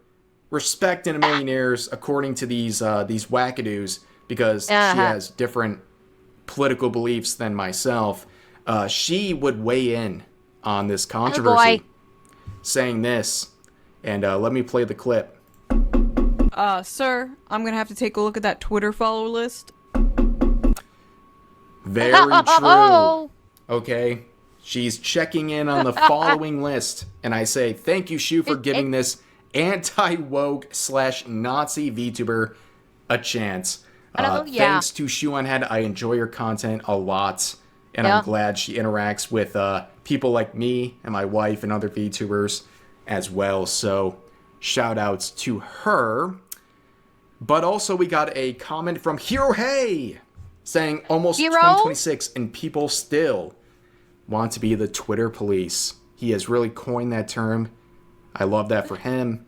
respect in a million years, according to these wackadoos, because she has different political beliefs than myself. She would weigh in on this controversy, saying this, and let me play the clip. Sir, I'm gonna have to take a look at that Twitter follower list. Very true. Okay. She's checking in on the following list. And I say, thank you, Shu, for giving this anti-woke / Nazi VTuber a chance. Thanks to Shoe on Head. I enjoy your content a lot. And I'm glad she interacts with people like me and my wife and other VTubers as well. So shout outs to her. But also we got a comment from Hero Hey saying almost 2026 and people still want to be the Twitter police. He has really coined that term. I love that for him.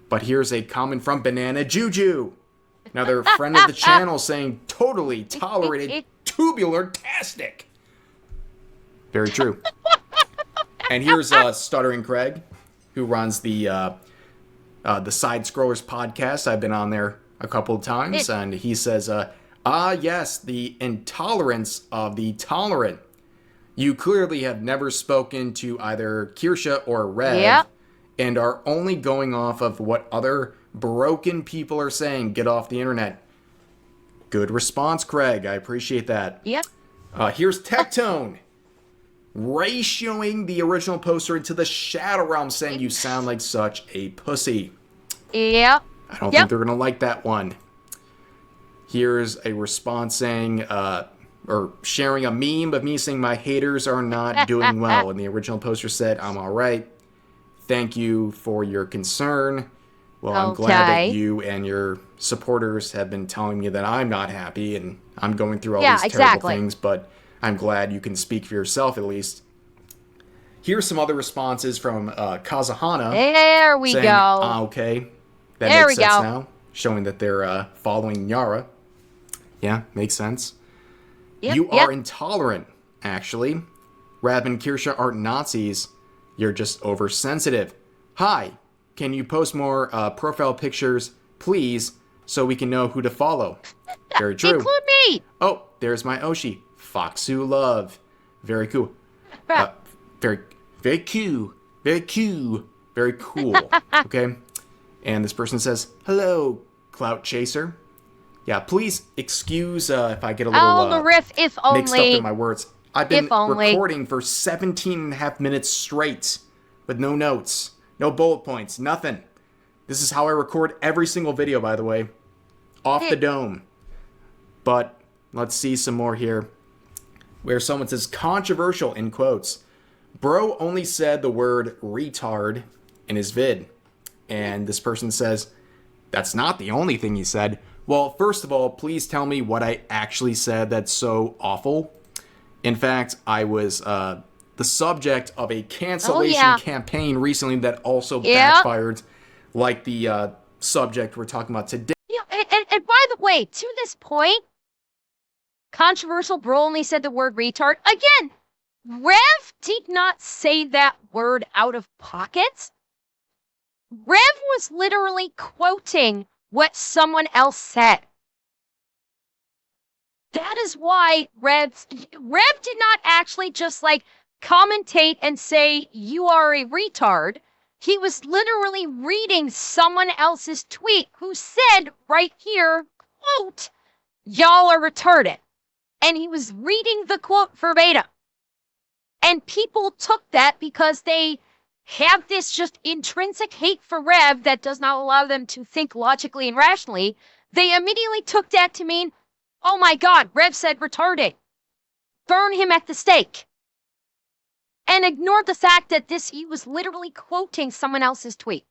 But here's a comment from Banana Juju. Now they're a friend of the channel saying totally tolerated tubular-tastic. Very true. And here's Stuttering Craig, who runs the Side Scrollers podcast. I've been on there a couple of times, and he says, yes, the intolerance of the tolerant. You clearly have never spoken to either Kirsha or Rev, and are only going off of what other broken people are saying get off the internet. Good response, Craig. I appreciate that. Yep. Here's Tectone. Ratioing the original poster into the Shadow Realm, saying you sound like such a pussy. Yep. I don't think they're going to like that one. Here's a response saying, or sharing a meme of me saying my haters are not doing well. And the original poster said, I'm alright. Thank you for your concern. Well, I'm glad that you and your supporters have been telling me that I'm not happy and I'm going through all these terrible things, but I'm glad you can speak for yourself at least. Here's some other responses from Kazahana. There we saying, go. Okay. That makes sense now. Showing that they're following Nyara. Yeah, makes sense. You are intolerant, actually. Rav and Kirsha aren't Nazis. You're just oversensitive. Hi, can you post more profile pictures, please, so we can know who to follow? Very true. Include me! Oh, there's my Oshi. Foxu Love. Very cool. Very cool. Very cool. Very cool. Okay? And this person says, hello, Clout Chaser. Yeah, please excuse if I get a little the riff, if only. mixed up in my words. I've been recording for 17 and a half minutes straight with no notes, no bullet points, nothing. This is how I record every single video, by the way. Off the dome. But let's see some more here. Where someone says, controversial, in quotes. Bro only said the word retard in his vid. And this person says, that's not the only thing he said. Well, first of all, please tell me what I actually said that's so awful. In fact, I was the subject of a cancellation campaign recently that also backfired, like the subject we're talking about today. Yeah, and by the way, to this point, controversial bro only said the word retard. Again, Rev did not say that word out of pocket. Rev was literally quoting what someone else said. That is why Rev did not actually just like commentate and say you are a retard. He was literally reading someone else's tweet who said right here, quote, y'all are retarded. And he was reading the quote verbatim. And people took that because they have this just intrinsic hate for Rev that does not allow them to think logically and rationally. They immediately took that to mean, oh my god, Rev said retarded. Burn him at the stake. And ignored the fact that he was literally quoting someone else's tweet.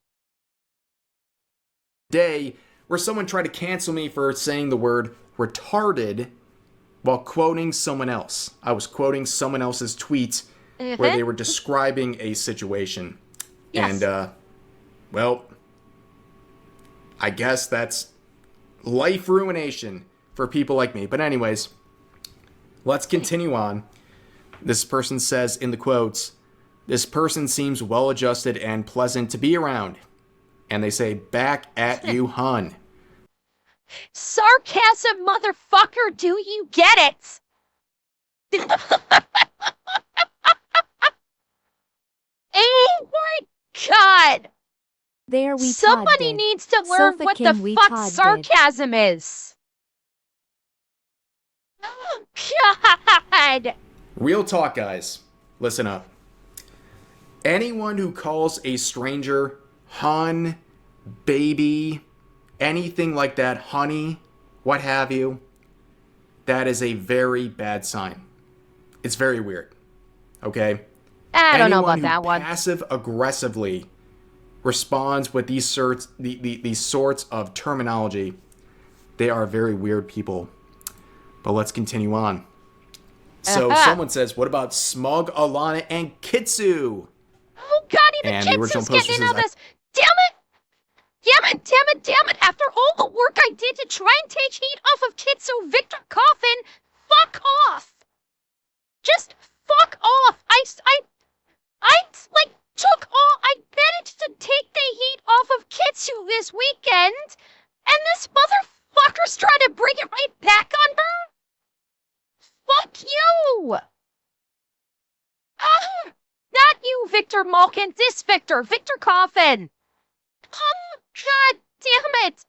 Day where someone tried to cancel me for saying the word retarded while quoting someone else. I was quoting someone else's tweets where they were describing a situation. Yes. And, well, I guess that's life ruination for people like me. But anyways, let's continue on. This person says in the quotes, this person seems well-adjusted and pleasant to be around. And they say, back at you, hun. Sarcasm, motherfucker, do you get it? Oh my god! There we Somebody needs to learn what the fuck sarcasm is. Oh god! Real talk, guys. Listen up. Anyone who calls a stranger hun, baby, anything like that, honey, what have you, that is a very bad sign. It's very weird. Okay? I don't know about that one. Passive-aggressively responds with these sorts of terminology, they are very weird people. But let's continue on. So someone says, what about Smug, Alana, and Kitsu? Oh god, even Kitsu's getting in on this. Damn it! Damn it! After all the work I did to try and take heat off of Kitsu, Victor Coffin, fuck off! Just fuck off! I managed to take the heat off of Kitsu this weekend, and this motherfucker's trying to bring it right back on her? Fuck you! Not you, Victor Malkin. This Victor Coffin. Oh, god damn it!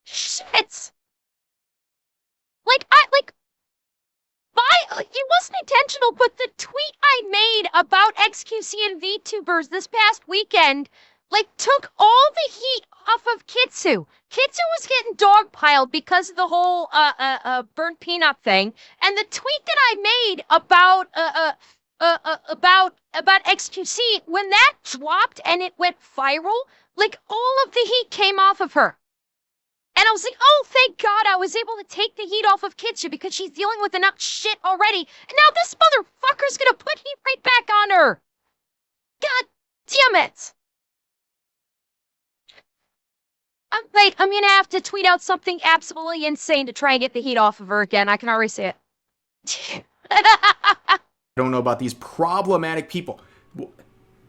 Shit! It wasn't intentional, but the tweet I made about XQC and VTubers this past weekend, took all the heat off of Kitsu. Kitsu was getting dogpiled because of the whole, burnt peanut thing, and the tweet that I made about XQC, when that dropped and it went viral, all of the heat came off of her. And I was like, oh, thank God I was able to take the heat off of Kitsu because she's dealing with enough shit already. And now this motherfucker's gonna put heat right back on her. God damn it. I'm gonna have to tweet out something absolutely insane to try and get the heat off of her again. I can already see it. I don't know about these problematic people.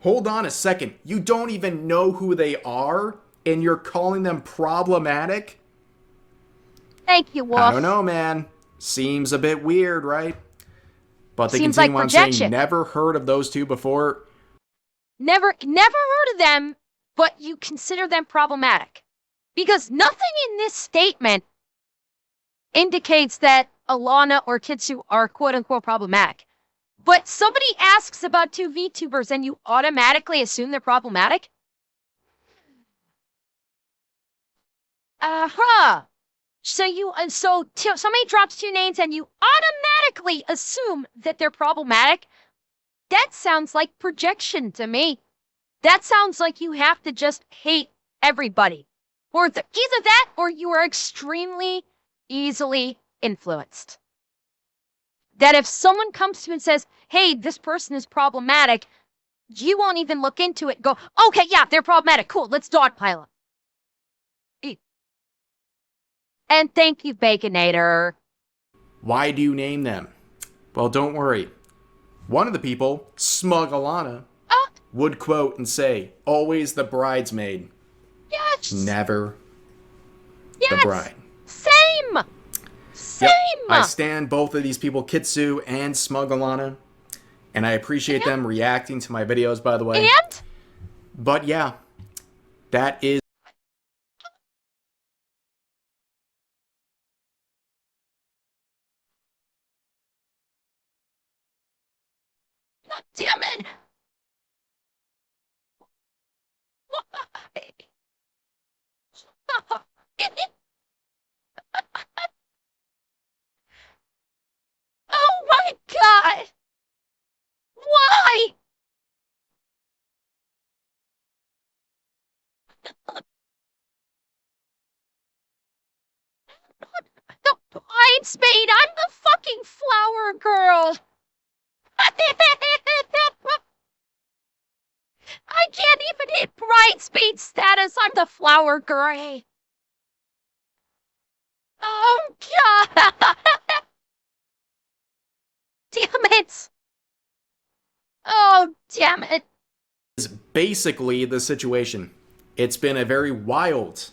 Hold on a second. You don't even know who they are, and you're calling them problematic? Thank you, Wolf. I don't know, man. Seems a bit weird, right? But they Seems continue like on saying, projection. never heard of those two before. Never heard of them, but you consider them problematic. Because nothing in this statement indicates that Alana or Kitsu are quote-unquote problematic. But somebody asks about two VTubers and you automatically assume they're problematic? So somebody drops two names and you automatically assume that they're problematic? That sounds like projection to me. That sounds like you have to just hate everybody. Or either that or you are extremely easily influenced. That if someone comes to you and says, hey, this person is problematic, you won't even look into it and go, okay, yeah, they're problematic. Cool, let's dogpile them. And thank you, Baconator. Why do you name them? Well, don't worry. One of the people, Smug Alana, would quote and say, always the bridesmaid. Yes. Never Yes. the bride. Same. Same. Yep. I stand both of these people, Kitsu and Smug Alana, and I appreciate them reacting to my videos, by the way. And? But yeah, that is... God damn it. Why? Oh my God. Why? The bridesmaid, I'm the fucking flower girl. I can't even hit bridesmaid status. I'm the flower girl. Oh God. Damn it. Oh, damn it. is basically the situation. It's been a very wild,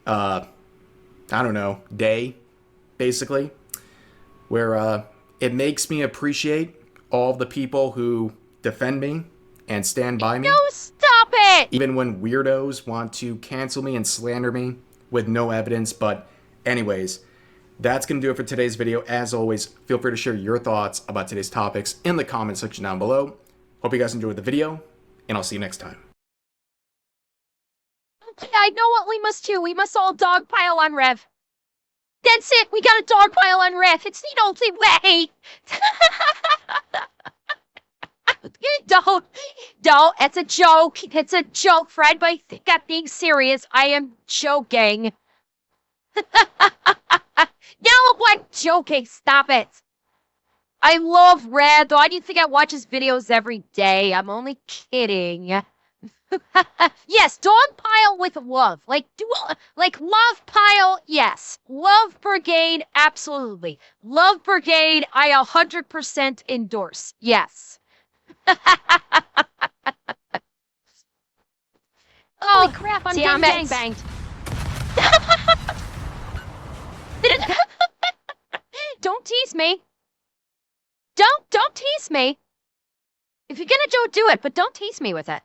I don't know, day, basically, where it makes me appreciate all the people who defend me and stand by me. No, stop it. Even when weirdos want to cancel me and slander me with no evidence. But anyways, that's going to do it for today's video. As always, feel free to share your thoughts about today's topics in the comment section down below. Hope you guys enjoyed the video, and I'll see you next time. Okay, I know what we must do. We must all dogpile on Rev. That's it. We gotta dogpile on Rev. It's the only way. Don't. It's a joke. It's a joke, Fred, but I think I'm being serious. I am joking. No, I'm joking. Stop it. I love Red, though. I do think I watch his videos every day. I'm only kidding. Yes, dogpile with love. Like love pile, yes. Love brigade, absolutely. Love brigade, I 100% endorse. Yes. Holy crap, I'm getting gangbanged. Don't tease me. Don't tease me. If you're gonna do it, but don't tease me with it.